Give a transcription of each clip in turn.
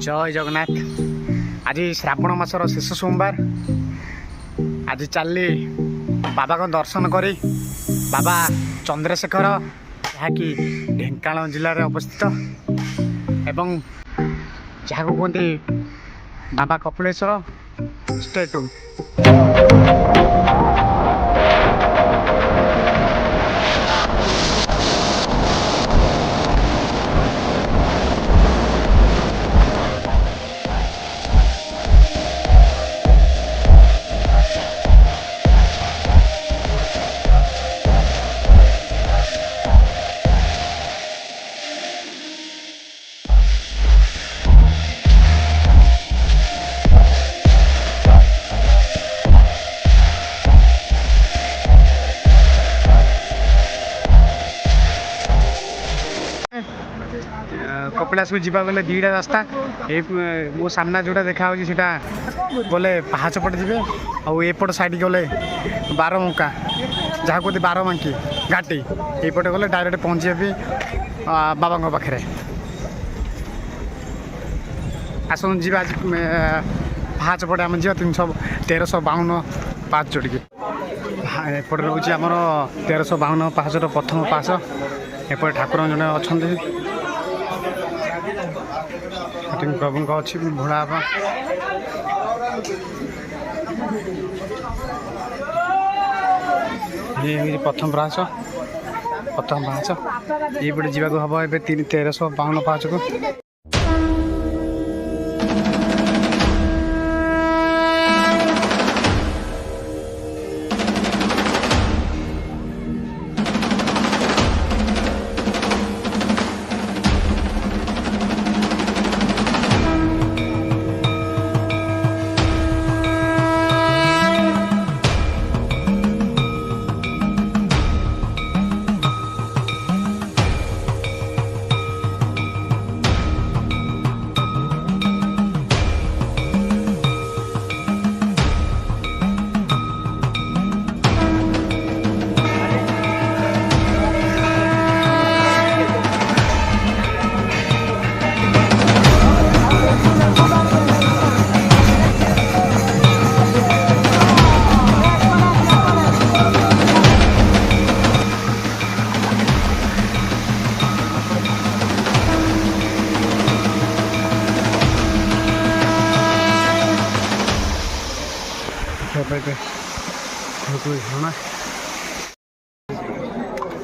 जय जगन्नाथ। आज श्रावण मासर शेष सोमवार। आज चलली बाबा को दर्शन करी बाबा चंद्रशेखर जहाँकि ढेंकानाल जिले में अवस्थित एवं जहाँ को कहते बाबा कपिलेश्वर स्टेट। कपिलास को जीवा गले दीटा रास्ता ए मो सामना जोटा देखा हो गले पहाच पटे जी आउट साइड गले बारमंका जहाँ कहते बारमांकी घाटी यपटे गले डायरेक्ट पहुँचे भी बाबा पाखे आसन जी आज पहाच पटे आम जी 1352 पाँच जोड़िकी एपटे रोचे आमर 1352 पाँचर प्रथम पाँच एपटे ठाकुर जड़े अच्छा प्रभु का अच्छी भोला ये प्रथम पाँच ये पटे जावाक हम ए 1352 पाँच को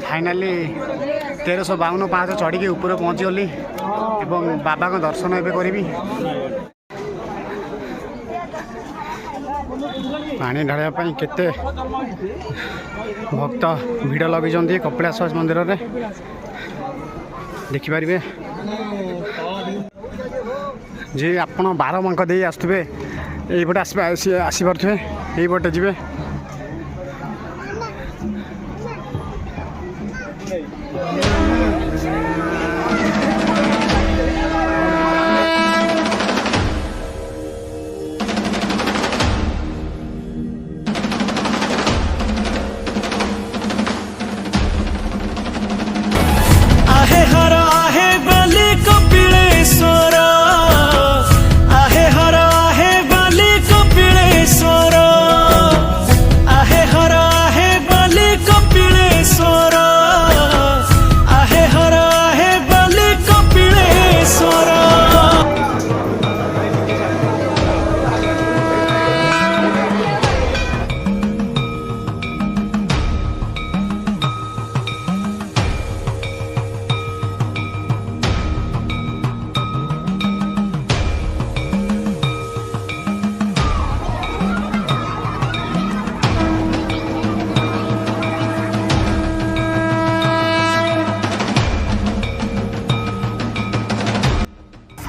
फाइनाली 1352 पाँच चढ़ी ऊपर पहुँची गली एवं बाबा को दर्शन एवं करी पानी ढालिया केते भक्त भिड़ लगे कपिलास मंदिर में देखिपारे जी आपण बारमांक दे आसुवे यपटे आसपे यपटे जी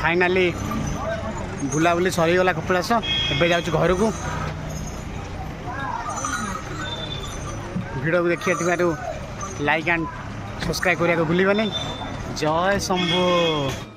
फाइनाली बुलाबुली सरीगला कपिलास एवं जाऊँ घर को वीडियो देखिए लाइक एंड सब्सक्राइब करने को भूलिए नहीं। जय शंभु।